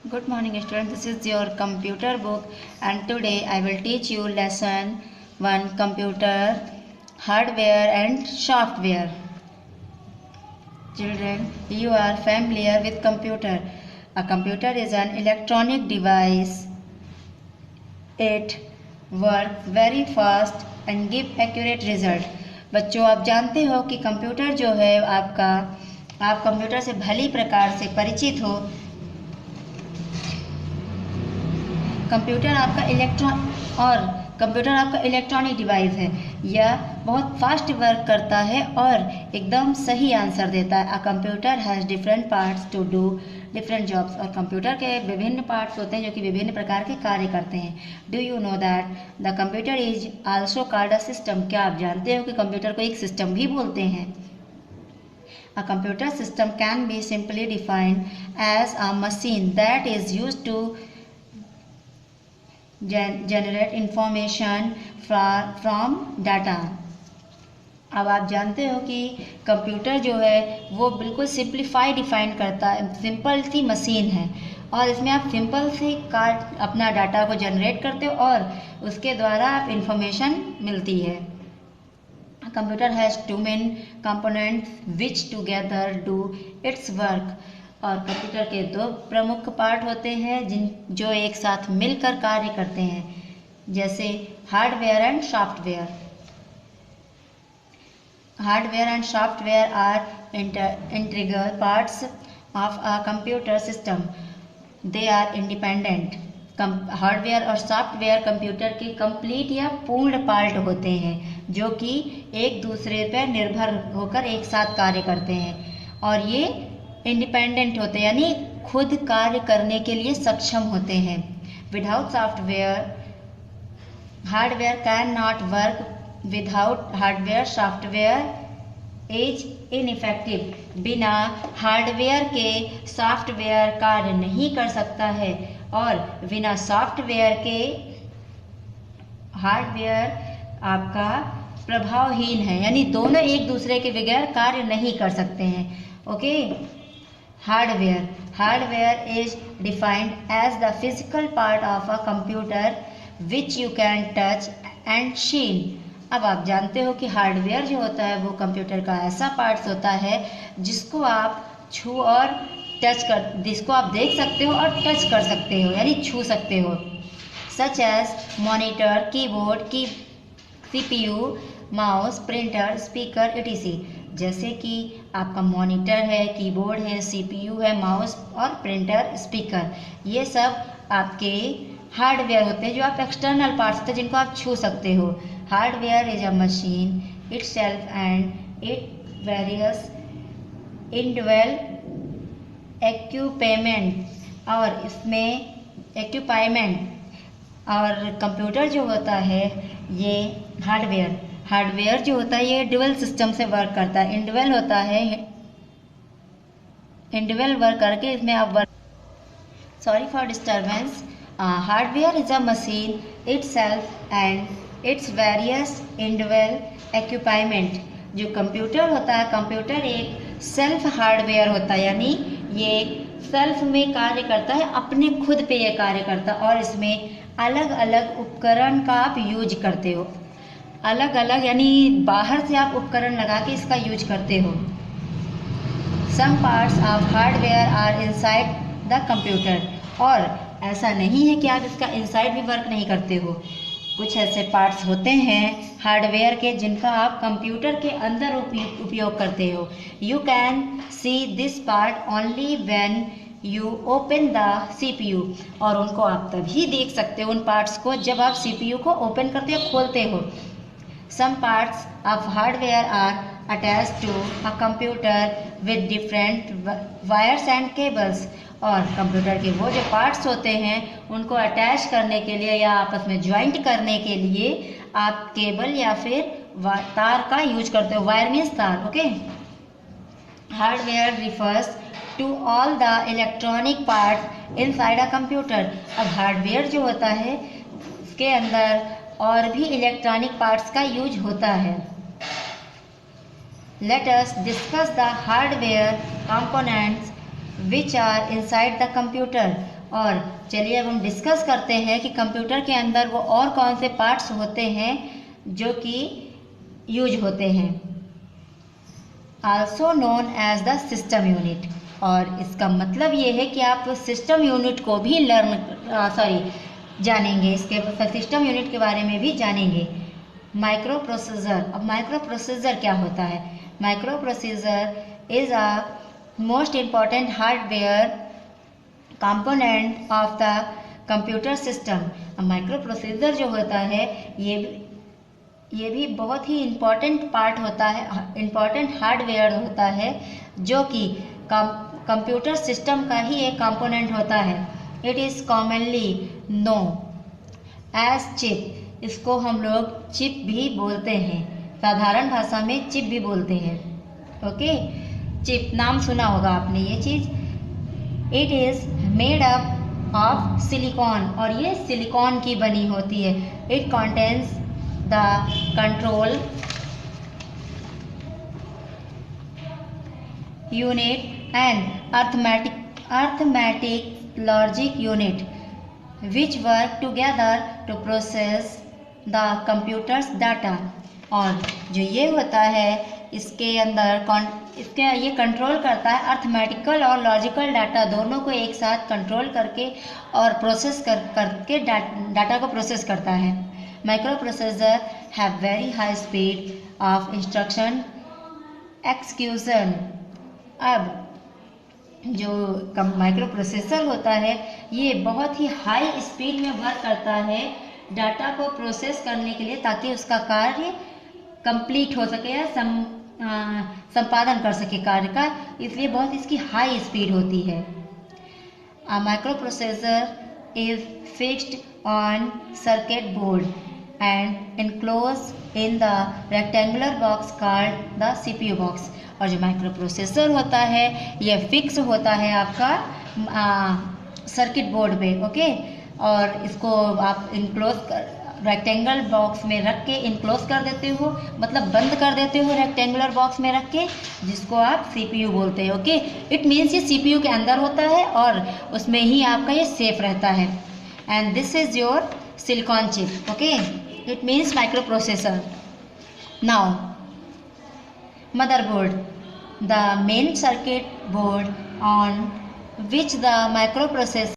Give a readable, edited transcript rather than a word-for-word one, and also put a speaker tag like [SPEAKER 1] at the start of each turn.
[SPEAKER 1] Good morning students, this is your computer book and today I will teach you lesson 1 computer hardware and software. Children, you are familiar with computer. A computer is an electronic device. It works very fast and give accurate result. बच्चों आप जानते हो कि computer जो है आप computer से भली प्रकार से परिचित हो। कंप्यूटर आपका इलेक्ट्रॉनिक डिवाइस है। यह बहुत फास्ट वर्क करता है और एकदम सही आंसर देता है। A computer has different parts to do different jobs. और कंप्यूटर के विभिन्न पार्ट्स होते हैं जो कि विभिन्न प्रकार के कार्य करते हैं। Do you know that the computer is also called a system. क्या आप जानते हो कि कंप्यूटर को एक सिस्टम भी बोलते हैं। A computer system can be simply defined as a machine that is used to generate information from data। अब आप जानते हो कि कंप्यूटर जो है वो बिल्कुल सिंप्लीफाई डिफाइन करता है, सिंपल सी मशीन है और इसमें आप सिंपल से अपना डाटा को जनरेट करते हो और उसके द्वारा आप इंफॉर्मेशन मिलती है। Computer has two main components which together do its work. और कंप्यूटर के दो प्रमुख पार्ट होते हैं जो एक साथ मिलकर कार्य करते हैं, जैसे hardware and software. Hardware and software are integral parts of a computer system. They are independent. Hardware और सॉफ्टवेयर कंप्यूटर के कंप्लीट या पूर्ण पार्ट होते हैं जो कि एक दूसरे पर निर्भर होकर एक साथ कार्य करते हैं और ये इंडिपेंडेंट होते हैं, यानी खुद कार्य करने के लिए सक्षम होते हैं। Without software hardware can not work. Without hardware software is ineffective. बिना हार्डवेयर के सॉफ्टवेयर कार्य नहीं कर सकता है और बिना सॉफ्टवेयर के हार्डवेयर आपका प्रभावहीन है, यानी दोनों एक दूसरे के बगैर कार्य नहीं कर सकते हैं। Okay, hardware is defined as the physical part of a computer which you can touch and see. अब आप जानते हो कि हार्डवेयर जो होता है वो कंप्यूटर का ऐसा पार्ट्स होता है जिसको आप जिसको आप देख सकते हो और टच कर सकते हो, यानी छू सकते हो। Such as monitor, keyboard, CPU, mouse, printer, speaker etc। जैसे कि आपका मॉनिटर है, कीबोर्ड है, CPU है, माउस और प्रिंटर, स्पीकर, ये सब आपके हार्डवेयर होते हैं जो आप एक्सटर्नल पार्ट्स होते हैं जिनको आप छू सकते हो। Hardware is a machine itself and it various individual equipment. और इसमें इक्विपमेंट और कंप्यूटर जो होता है ये हार्डवेयर जो होता है ये ड्यूअल सिस्टम से वर्क करता है। इंडिविजुअल होता है, इंडिविजुअल वर्क करके इसमें आप work. Sorry for disturbance. Hardware is a machine itself and its various individual equipment. जो कंप्यूटर होता है, कंप्यूटर एक सेल्फ हार्डवेयर होता है, यानी ये सेल्फ में कार्य करता है, अपने खुद पे ये कार्य करता है और इसमें अलग अलग उपकरण का आप यूज करते हो। अलग अलग यानी बाहर से आप उपकरण लगा के इसका यूज करते हो। Some parts of hardware are inside the computer. और ऐसा नहीं है कि आप इसका इनसाइड भी वर्क नहीं करते हो। कुछ ऐसे पार्ट्स होते हैं हार्डवेयर के जिनका आप कंप्यूटर के अंदर उपयोग करते हो। You can see this part only when you open the CPU। और उनको आप तभी देख सकते हो उन पार्ट्स को जब आप CPU को ओपन करते हो, खोलते हो। Some parts of hardware are attached to a computer with different wires and cables. और कंप्यूटर के वो जो पार्ट्स होते हैं उनको अटैच करने के लिए या आपस में ज्वाइंट करने के लिए आप केबल या फिर तार का यूज करते हो। वायर मीन्स तार। Okay, hardware refers to all the electronic parts inside a computer. अब हार्डवेयर जो होता है उसके अंदर और भी इलेक्ट्रॉनिक पार्ट्स का यूज होता है। Let us discuss the hardware components which are inside the computer. और चलिए अब हम डिस्कस करते हैं कि कंप्यूटर के अंदर वो और कौन से पार्ट्स होते हैं जो कि यूज होते हैं। Also known as the system unit, और इसका मतलब ये है कि आप सिस्टम यूनिट को भी जानेंगे, इसके सिस्टम यूनिट के बारे में भी जानेंगे। माइक्रो प्रोसेसर, अब माइक्रो प्रोसेसर क्या होता है? Micro processor is a most important hardware component of the computer system. अब माइक्रो प्रोसेसर जो होता है ये भी बहुत ही इम्पॉर्टेंट पार्ट होता है, इम्पॉर्टेंट हार्डवेयर होता है जो कि कंप्यूटर सिस्टम का ही एक कंपोनेंट होता है। It is commonly known as chip, इसको हम लोग चिप भी बोलते हैं, साधारण भाषा में चिप भी बोलते हैं। ओके, चिप नाम सुना होगा आपने ये चीज़। It is made up of silicon, और ये सिलिकॉन की बनी होती है। It contains the control unit and arithmetic logic unit which work together to process the computer's data। और जो ये होता है इसके ये कंट्रोल करता है अर्थमेटिकल और लॉजिकल डाटा दोनों को एक साथ कंट्रोल करके और प्रोसेस करके डाटा को प्रोसेस करता है। Micro processor have very high speed of instruction execution. अब जो माइक्रो प्रोसेसर होता है ये बहुत ही हाई स्पीड में वर्क करता है डाटा को प्रोसेस करने के लिए, ताकि उसका कार्य कंप्लीट हो सके या संपादन कर सके कार्य का, इसलिए बहुत इसकी हाई स्पीड होती है। A microprocessor is fixed on circuit board and enclosed in the rectangular box called the CPU box। और जो माइक्रो प्रोसेसर होता है ये फिक्स होता है आपका सर्किट बोर्ड पे। ओके, और इसको आप रेक्टेंगल बॉक्स में रख के इनक्लोज कर देते हो, मतलब बंद कर देते हो रेक्टेंगुलर बॉक्स में रख के, जिसको आप CPU बोलते हो। ओके, इट मीन्स ये CPU के अंदर होता है और उसमें ही आपका ये सेफ रहता है। And this is your silicon chip. Okay, it means micro processor. Now motherboard, the main circuit board on which the microprocessor